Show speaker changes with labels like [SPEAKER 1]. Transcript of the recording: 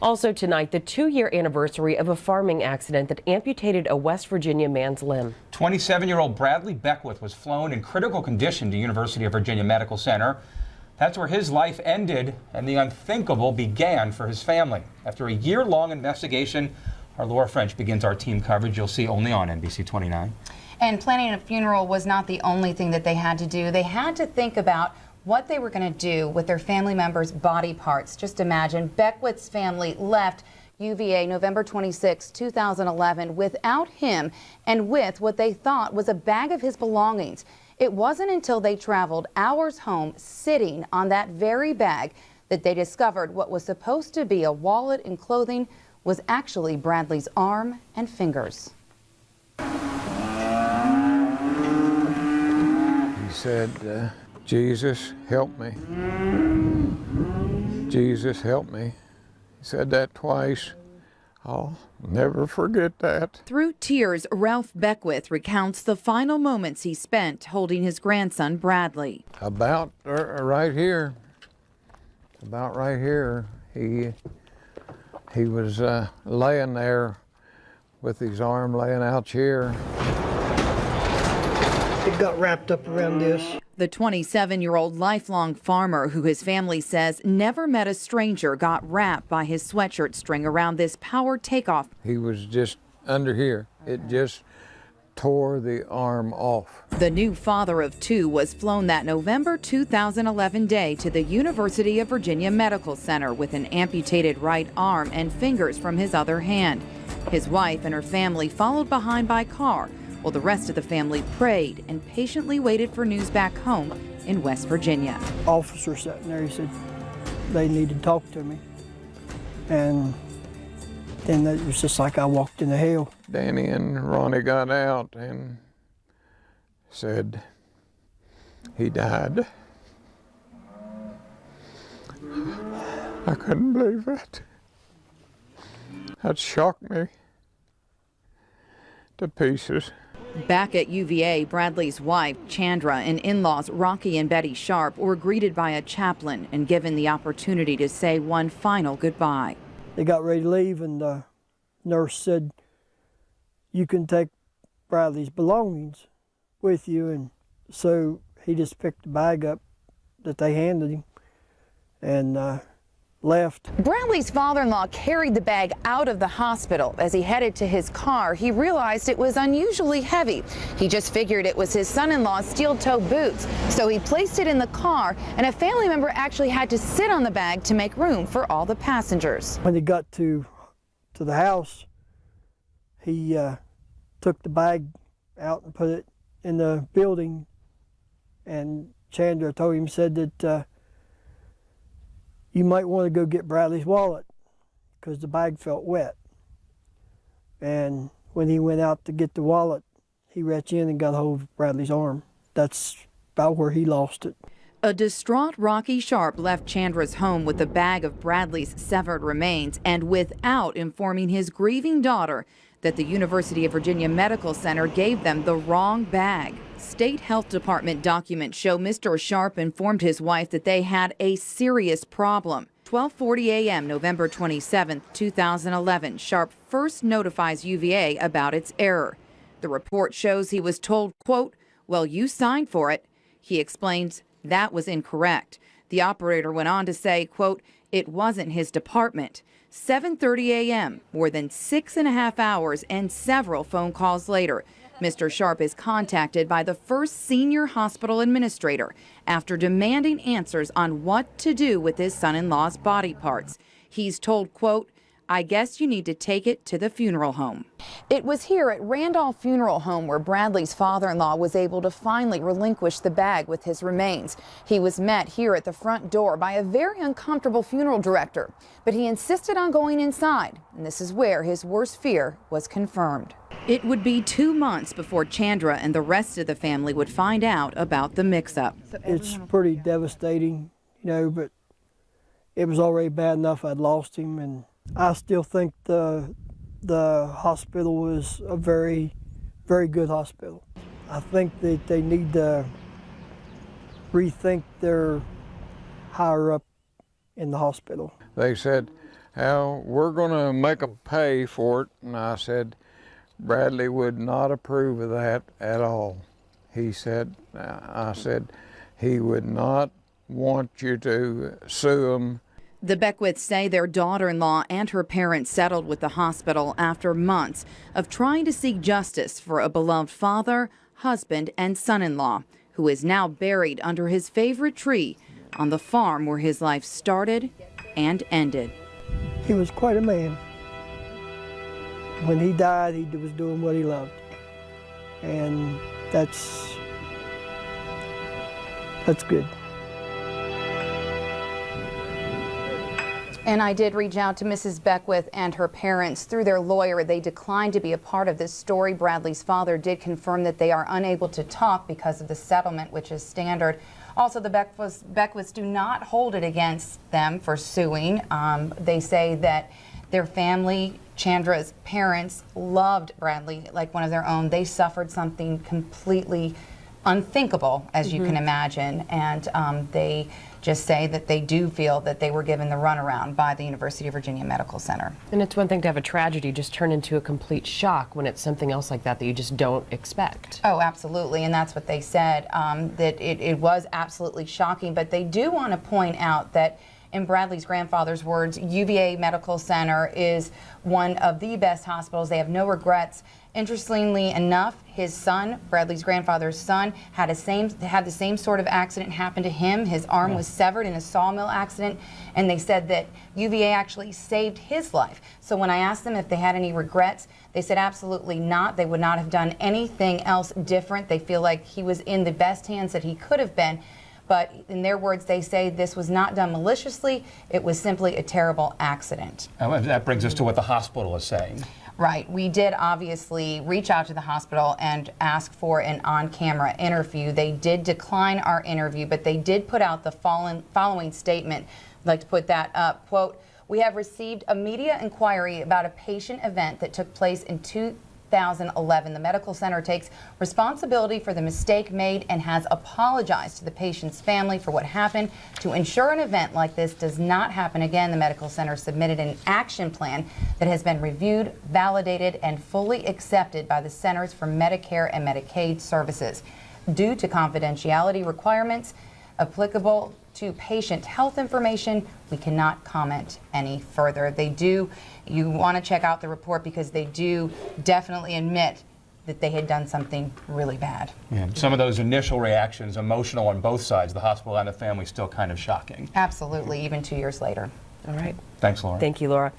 [SPEAKER 1] Also tonight, the 2-year anniversary of a farming accident that amputated a West Virginia man's limb.
[SPEAKER 2] 27-year-old Bradley Beckwith was flown in critical condition to University of Virginia Medical Center. That's where his life ended and the unthinkable began for his family. After a year-long investigation, our Laura French begins our team coverage you'll see only on NBC 29.
[SPEAKER 3] And planning a funeral was not the only thing that they had to do. They had to think about what they were going to do with their family members' body parts. Just imagine, Beckwith's family left UVA November 26, 2011 without him and with what they thought was a bag of his belongings. It wasn't until they traveled hours home sitting on that very bag that they discovered what was supposed to be a wallet and clothing was actually Bradley's arm and fingers.
[SPEAKER 4] He said, Jesus, help me. Jesus, help me. He said that twice. I'll never forget that.
[SPEAKER 5] Through tears, Ralph Beckwith recounts the final moments he spent holding his grandson, Bradley.
[SPEAKER 4] About right here, he was laying there with his arm laying out here.
[SPEAKER 6] It got wrapped up around this.
[SPEAKER 5] The 27-year-old lifelong farmer who his family says never met a stranger got wrapped by his sweatshirt string around this power takeoff.
[SPEAKER 4] He was just under here. It just tore the arm off.
[SPEAKER 5] The new father of 2 was flown that November 2011 day to the University of Virginia Medical Center with an amputated right arm and fingers from his other hand. His wife and her family followed behind by car, while the rest of the family prayed and patiently waited for news back home in West Virginia.
[SPEAKER 6] Officer sitting there, he said they need to talk to me. And then it was just like I walked into hell.
[SPEAKER 4] Danny and Ronnie got out and said he died. I couldn't believe it. That shocked me to pieces.
[SPEAKER 5] Back at UVA, Bradley's wife, Chandra, and in-laws Rocky and Betty Sharp were greeted by a chaplain and given the opportunity to say one final goodbye.
[SPEAKER 6] They got ready to leave, and the nurse said, "You can take Bradley's belongings with you." And so he just picked the bag up that they handed him and left.
[SPEAKER 3] Bradley's father-in-law carried the bag out of the hospital. As he headed to his car, he realized it was unusually heavy. He just figured it was his son-in-law's steel-toe boots. So he placed it in the car, and a family member actually had to sit on the bag to make room for all the passengers.
[SPEAKER 6] When he got to the house, he took the bag out and put it in the building, and Chandra told him, said that you might want to go get Bradley's wallet because the bag felt wet. And when he went out to get the wallet, he reached in and got hold of Bradley's arm. That's about where he lost it.
[SPEAKER 5] A distraught Rocky Sharp left Chandra's home with a bag of Bradley's severed remains and without informing his grieving daughter that the University of Virginia Medical Center gave them the wrong bag. State Health Department documents show Mr. Sharp informed his wife that they had a serious problem. 12:40 a.m. November 27, 2011, Sharp first notifies UVA about its error. The report shows he was told, quote, "Well, you signed for it." He explains that was incorrect. The operator went on to say, quote, "It wasn't his department." 7:30 a.m., more than 6.5 hours and several phone calls later, Mr. Sharp is contacted by the first senior hospital administrator after demanding answers on what to do with his son-in-law's body parts. He's told, quote, "I guess you need to take it to the funeral home." It was here at Randolph Funeral Home where Bradley's father-in-law was able to finally relinquish the bag with his remains. He was met here at the front door by a very uncomfortable funeral director, but he insisted on going inside, and this is where his worst fear was confirmed. It would be 2 months before Chandra and the rest of the family would find out about the mix-up.
[SPEAKER 6] It's pretty devastating, but it was already bad enough I'd lost him, and I still think the hospital was a very, very good hospital. I think that they need to rethink their higher up in the hospital.
[SPEAKER 4] They said, well, we're going to make them pay for it. And I said, Bradley would not approve of that at all. He said, I said, he would not want you to sue him.
[SPEAKER 5] The Beckwiths say their daughter-in-law and her parents settled with the hospital after months of trying to seek justice for a beloved father, husband, and son-in-law, who is now buried under his favorite tree on the farm where his life started and ended.
[SPEAKER 6] He was quite a man. When he died, he was doing what he loved. And that's good.
[SPEAKER 3] And I did reach out to Mrs. Beckwith and her parents through their lawyer. They declined to be a part of this story. Bradley's father did confirm that they are unable to talk because of the settlement, which is standard. Also, the Beckwiths do not hold it against them for suing. They say that their family, Chandra's parents, loved Bradley like one of their own. They suffered something completely unthinkable, as you can imagine, and they just say that they do feel that they were given the runaround by the University of Virginia Medical Center.
[SPEAKER 1] And it's one thing to have a tragedy just turn into a complete shock when it's something else like that that you just don't expect.
[SPEAKER 3] Oh, absolutely, and that's what they said, that it was absolutely shocking, but they do want to point out that in Bradley's grandfather's words, UVA Medical Center is one of the best hospitals. They have no regrets. Interestingly enough, his son, Bradley's grandfather's son, had the same sort of accident happen to him. His arm was severed in a sawmill accident, and they said that UVA actually saved his life. So when I asked them if they had any regrets, they said absolutely not. They would not have done anything else different. They feel like he was in the best hands that he could have been. But in their words, they say this was not done maliciously. It was simply a terrible accident.
[SPEAKER 2] That brings us to what the hospital is saying.
[SPEAKER 3] Right. We did obviously reach out to the hospital and ask for an on-camera interview. They did decline our interview, but they did put out the following statement. I'd like to put that up. Quote, "We have received a media inquiry about a patient event that took place in 2011. The medical center takes responsibility for the mistake made and has apologized to the patient's family for what happened. To ensure an event like this does not happen again, the medical center submitted an action plan that has been reviewed, validated, and fully accepted by the Centers for Medicare and Medicaid Services. Due to confidentiality requirements applicable to patient health information, we cannot comment any further." You want to check out the report because they do definitely admit that they had done something really bad.
[SPEAKER 2] Yeah, some of those initial reactions, emotional on both sides, the hospital and the family, still kind of shocking.
[SPEAKER 3] Absolutely, even 2 years later.
[SPEAKER 1] All right.
[SPEAKER 2] Thanks, Laura.
[SPEAKER 1] Thank you, Laura.